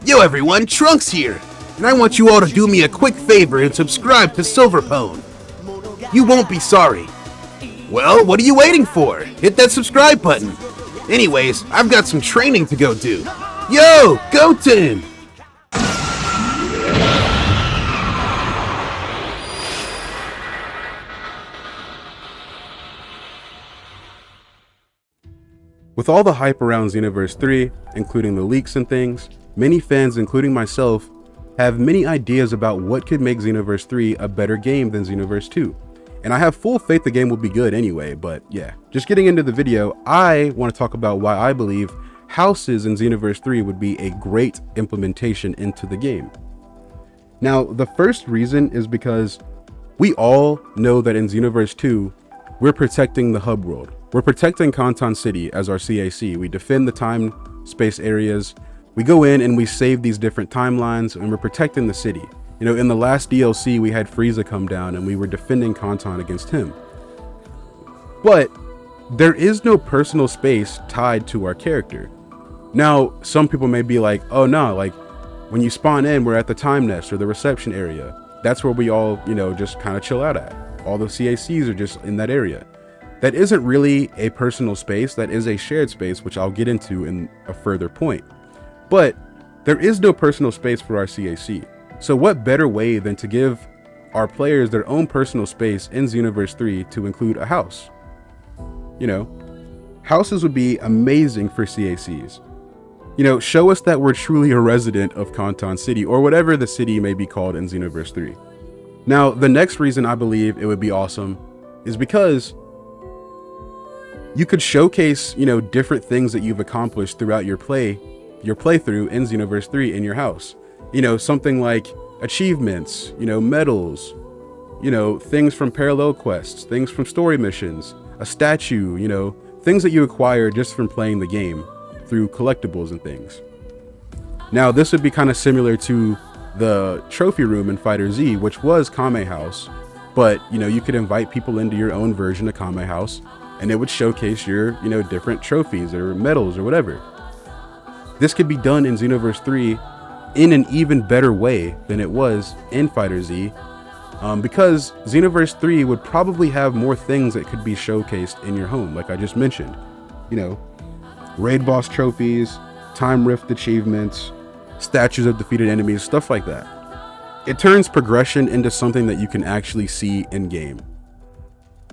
Yo everyone, Trunks here, and I want you all to do me a quick favor and subscribe to Silverpone. You won't be sorry. Well, what are you waiting for? Hit that subscribe button. Anyways, I've got some training to go do. Yo, Goten! With all the hype around Xenoverse 3, including the leaks and things, many fans, including myself, have many ideas about what could make Xenoverse 3 a better game than Xenoverse 2. And I have full faith the game will be good anyway, but yeah. Just getting into the video, I want to talk about why I believe houses in Xenoverse 3 would be a great implementation into the game. Now, the first reason is because we all know that in Xenoverse 2, we're protecting the hub world. We're protecting Kanton City as our CAC. We defend the time, space areas. We go in and we save these different timelines, and we're protecting the city. You know, in the last DLC, we had Frieza come down and we were defending Kanton against him. But there is no personal space tied to our character. Now, some people may be like, oh no, like when you spawn in, we're at the time nest or the reception area. That's where we all, just kind of chill out at. All the CACs are just in that area. That isn't really a personal space, that is a shared space, which I'll get into in a further point. But there is no personal space for our CAC. So what better way than to give our players their own personal space in Xenoverse 3 to include a house? Houses would be amazing for CACs. Show us that we're truly a resident of Kanton City, or whatever the city may be called in Xenoverse 3. Now, the next reason I believe it would be awesome is because you could showcase, different things that you've accomplished throughout your playthrough in Xenoverse 3 in your house. Something like achievements, medals, things from parallel quests, things from story missions, a statue, things that you acquire just from playing the game through collectibles and things. Now, this would be kind of similar to the trophy room in Fighter Z, which was Kame House, but you could invite people into your own version of Kame House, and it would showcase your, different trophies or medals or whatever. This could be done in Xenoverse 3 in an even better way than it was in Fighter Z, because Xenoverse 3 would probably have more things that could be showcased in your home, like I just mentioned. Raid boss trophies, time rift achievements, statues of defeated enemies, stuff like that. It turns progression into something that you can actually see in game.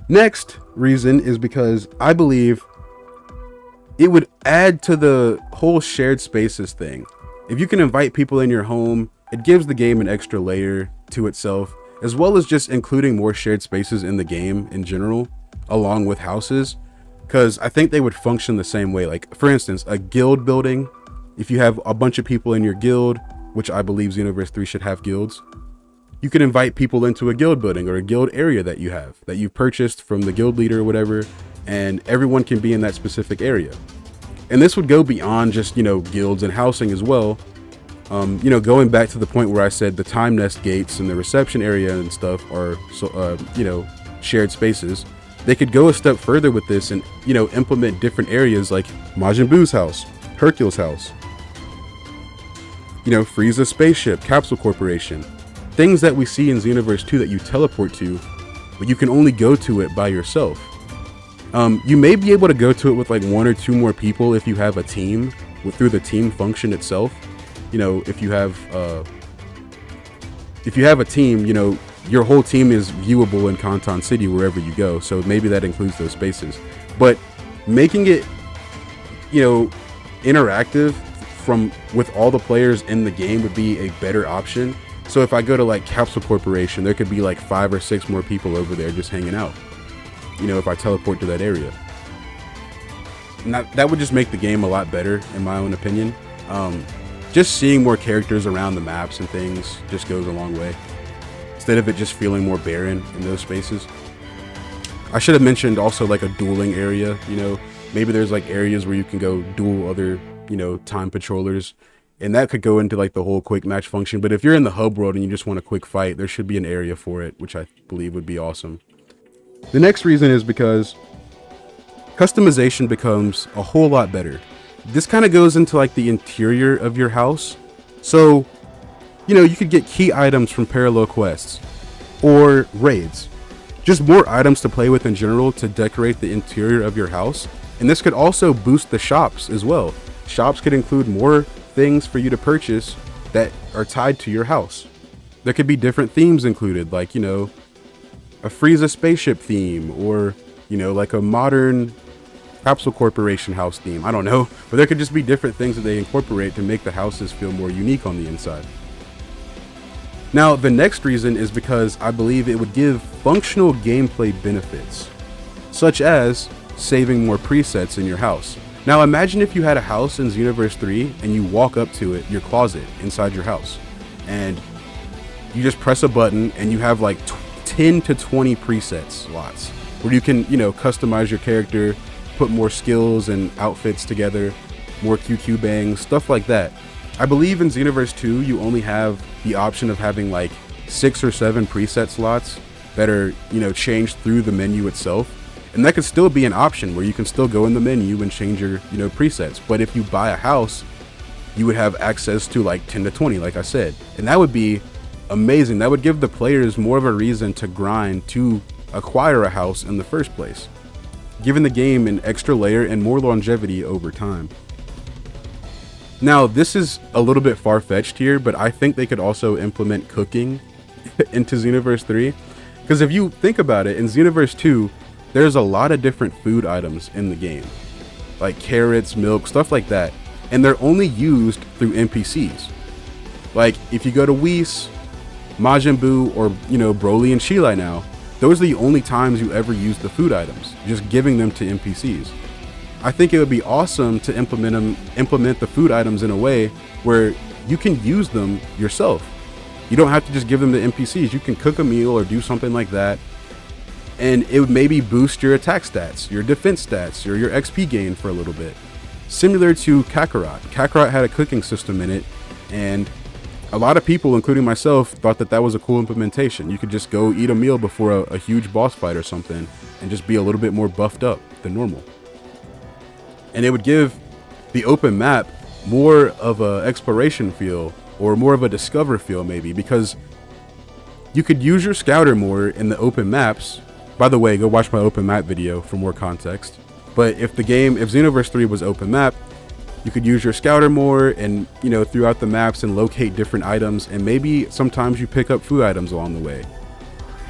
Next reason is because I believe it would add to the whole shared spaces thing. If you can invite people in your home, it gives the game an extra layer to itself, as well as just including more shared spaces in the game in general, along with houses, because I think they would function the same way. Like, for instance, a guild building. If you have a bunch of people in your guild, which I believe Xenoverse 3 should have guilds, you can invite people into a guild building or a guild area that you've purchased from the guild leader or whatever, and everyone can be in that specific area. And this would go beyond just, guilds and housing as well. Going back to the point where I said the time nest gates and the reception area and stuff are, shared spaces. They could go a step further with this and, implement different areas like Majin Buu's house, Hercule's house, Frieza's spaceship, Capsule Corporation. Things that we see in Xenoverse 2 that you teleport to, but you can only go to it by yourself. You may be able to go to it with like one or two more people if you have a team, through the team function itself. If you have a team, your whole team is viewable in Kanton City wherever you go. So maybe that includes those spaces. But making it, interactive with all the players in the game would be a better option. So if I go to like Capsule Corporation, there could be like 5 or 6 more people over there just hanging out, if I teleport to that area. And that would just make the game a lot better, in my own opinion. Just seeing more characters around the maps and things just goes a long way, instead of it just feeling more barren in those spaces. I should have mentioned also like a dueling area. Maybe there's like areas where you can go duel other, time patrollers. And that could go into like the whole quick match function. But if you're in the hub world and you just want a quick fight, there should be an area for it, which I believe would be awesome. The next reason is because customization becomes a whole lot better. This kind of goes into like the interior of your house. So, you could get key items from parallel quests or raids. Just more items to play with in general to decorate the interior of your house. And this could also boost the shops as well. Shops could include more things for you to purchase that are tied to your house. There could be different themes included, like, a Frieza spaceship theme, or, like a modern Capsule Corporation house theme. I don't know, but there could just be different things that they incorporate to make the houses feel more unique on the inside. Now, the next reason is because I believe it would give functional gameplay benefits, such as saving more presets in your house. Now, imagine if you had a house in Xenoverse 3 and you walk up to it, your closet inside your house, and you just press a button and you have like 10 to 20 preset slots where you can, customize your character, put more skills and outfits together, more QQ bangs, stuff like that. I believe in Xenoverse 2, you only have the option of having like 6 or 7 preset slots that are, changed through the menu itself. And that could still be an option where you can still go in the menu and change your, presets. But if you buy a house, you would have access to like 10 to 20, like I said. And that would be amazing. That would give the players more of a reason to grind to acquire a house in the first place, giving the game an extra layer and more longevity over time. Now, this is a little bit far-fetched here, but I think they could also implement cooking into Xenoverse 3. Because if you think about it, in Xenoverse 2, there's a lot of different food items in the game, like carrots, milk, stuff like that. And they're only used through NPCs. Like, if you go to Whis, Majin Buu, or, Broly and Cheelai now, those are the only times you ever use the food items, just giving them to NPCs. I think it would be awesome to implement the food items in a way where you can use them yourself. You don't have to just give them to NPCs. You can cook a meal or do something like that, and it would maybe boost your attack stats, your defense stats, or your XP gain for a little bit. Similar to Kakarot. Kakarot had a cooking system in it, and a lot of people, including myself, thought that was a cool implementation. You could just go eat a meal before a huge boss fight or something and just be a little bit more buffed up than normal. And it would give the open map more of a exploration feel, or more of a discover feel maybe, because you could use your scouter more in the open maps. By the way, go watch my open map video for more context. But if Xenoverse 3 was open map, you could use your scouter more and, throughout the maps and locate different items, and maybe sometimes you pick up food items along the way.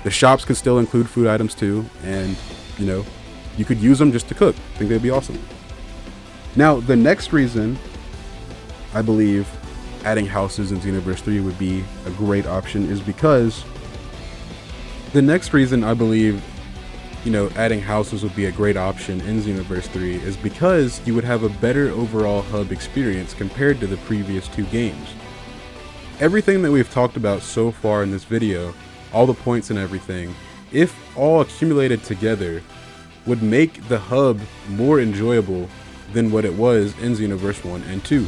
The shops could still include food items too, and, you could use them just to cook. I think they'd be awesome. Now, the next reason I believe adding houses in Xenoverse 3 would be a great option is because adding houses would be a great option in Xenoverse 3 is because you would have a better overall hub experience compared to the previous 2 games. Everything that we've talked about so far in this video, all the points and everything, if all accumulated together, would make the hub more enjoyable than what it was in Xenoverse 1 and 2.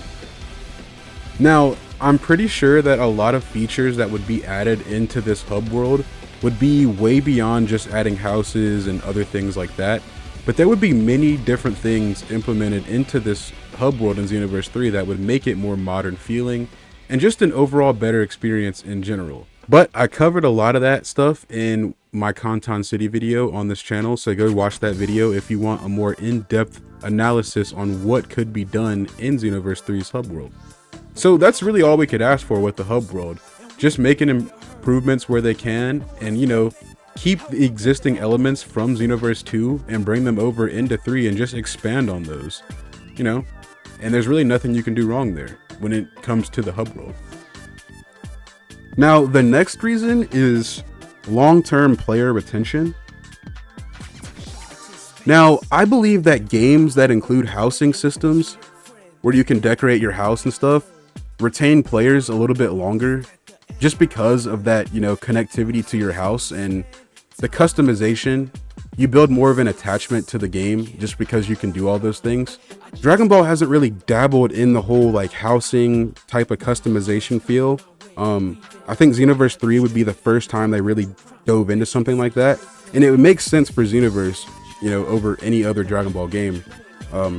Now, I'm pretty sure that a lot of features that would be added into this hub world would be way beyond just adding houses and other things like that, but there would be many different things implemented into this hub world in Xenoverse 3 that would make it more modern feeling and just an overall better experience in general. But I covered a lot of that stuff in my Kantan City video on this channel, so go watch that video if you want a more in-depth analysis on what could be done in Xenoverse 3's hub world. So that's really all we could ask for with the hub world. Just making improvements where they can, and keep the existing elements from Xenoverse 2 and bring them over into 3 and just expand on those. And there's really nothing you can do wrong there when it comes to the hub world. Now, the next reason is long-term player retention. Now, I believe that games that include housing systems where you can decorate your house and stuff retain players a little bit longer just because of that, connectivity to your house and the customization. You build more of an attachment to the game just because you can do all those things. Dragon Ball hasn't really dabbled in the whole housing type of customization feel. I think Xenoverse 3 would be the first time they really dove into something like that, and it would make sense for Xenoverse, over any other Dragon Ball game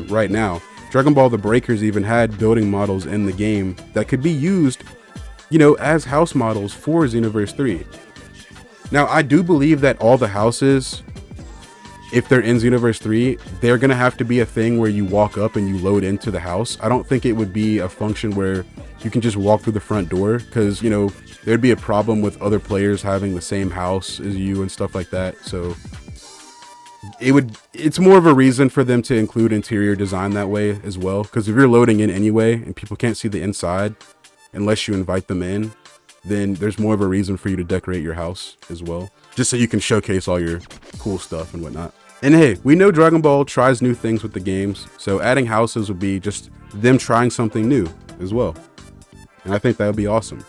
right now. Dragon Ball The Breakers even had building models in the game that could be used, you know, as house models for Xenoverse 3. Now, I do believe that all the houses, if they're in Xenoverse 3, they're going to have to be a thing where you walk up and you load into the house. I don't think it would be a function where you can just walk through the front door, because, you know, there'd be a problem with other players having the same house as you and stuff like that. So it's more of a reason for them to include interior design that way as well, because if you're loading in anyway and people can't see the inside unless you invite them in, then there's more of a reason for you to decorate your house as well, just so you can showcase all your cool stuff and whatnot. And hey, we know Dragon Ball tries new things with the games, so adding houses would be just them trying something new as well, and I think that would be awesome.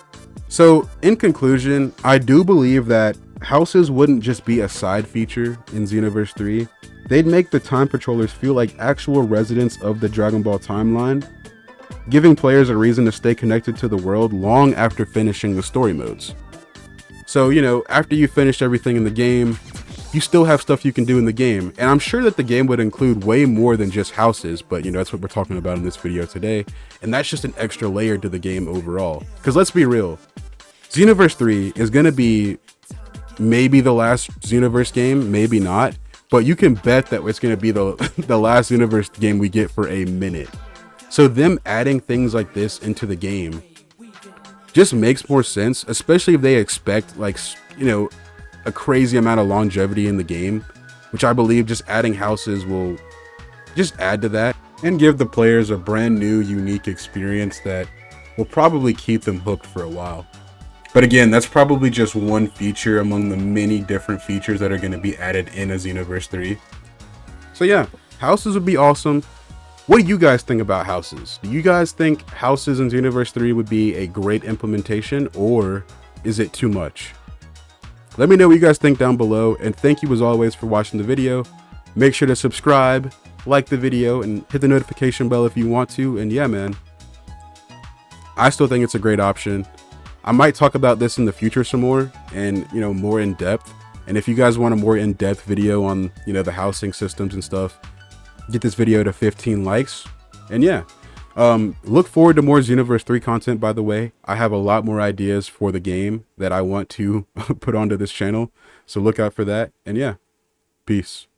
So in conclusion, I do believe that houses wouldn't just be a side feature in Xenoverse 3. They'd make the time patrollers feel like actual residents of the Dragon Ball timeline, giving players a reason to stay connected to the world long after finishing the story modes. So, you know, after you finish everything in the game, you still have stuff you can do in the game. And I'm sure that the game would include way more than just houses, but you know, that's what we're talking about in this video today. And that's just an extra layer to the game overall. Because let's be real, Xenoverse 3 is going to be maybe the last Xenoverse game, maybe not, but you can bet that it's going to be the last Xenoverse game we get for a minute. So them adding things like this into the game just makes more sense, especially if they expect, like, you know, a crazy amount of longevity in the game, which I believe just adding houses will just add to that and give the players a brand new, unique experience that will probably keep them hooked for a while. But again, that's probably just one feature among the many different features that are going to be added in a Xenoverse 3. So yeah, houses would be awesome. What do you guys think about houses? Do you guys think houses in Xenoverse 3 would be a great implementation, or is it too much? Let me know what you guys think down below, and thank you as always for watching the video. Make sure to subscribe, like the video, and hit the notification bell if you want to. And yeah, man, I still think it's a great option. I might talk about this in the future some more, and, you know, more in depth. And if you guys want a more in-depth video on, you know, the housing systems and stuff, get this video to 15 likes. And yeah, look forward to more Xenoverse 3 content, by the way. I have a lot more ideas for the game that I want to put onto this channel, so look out for that. And yeah, peace.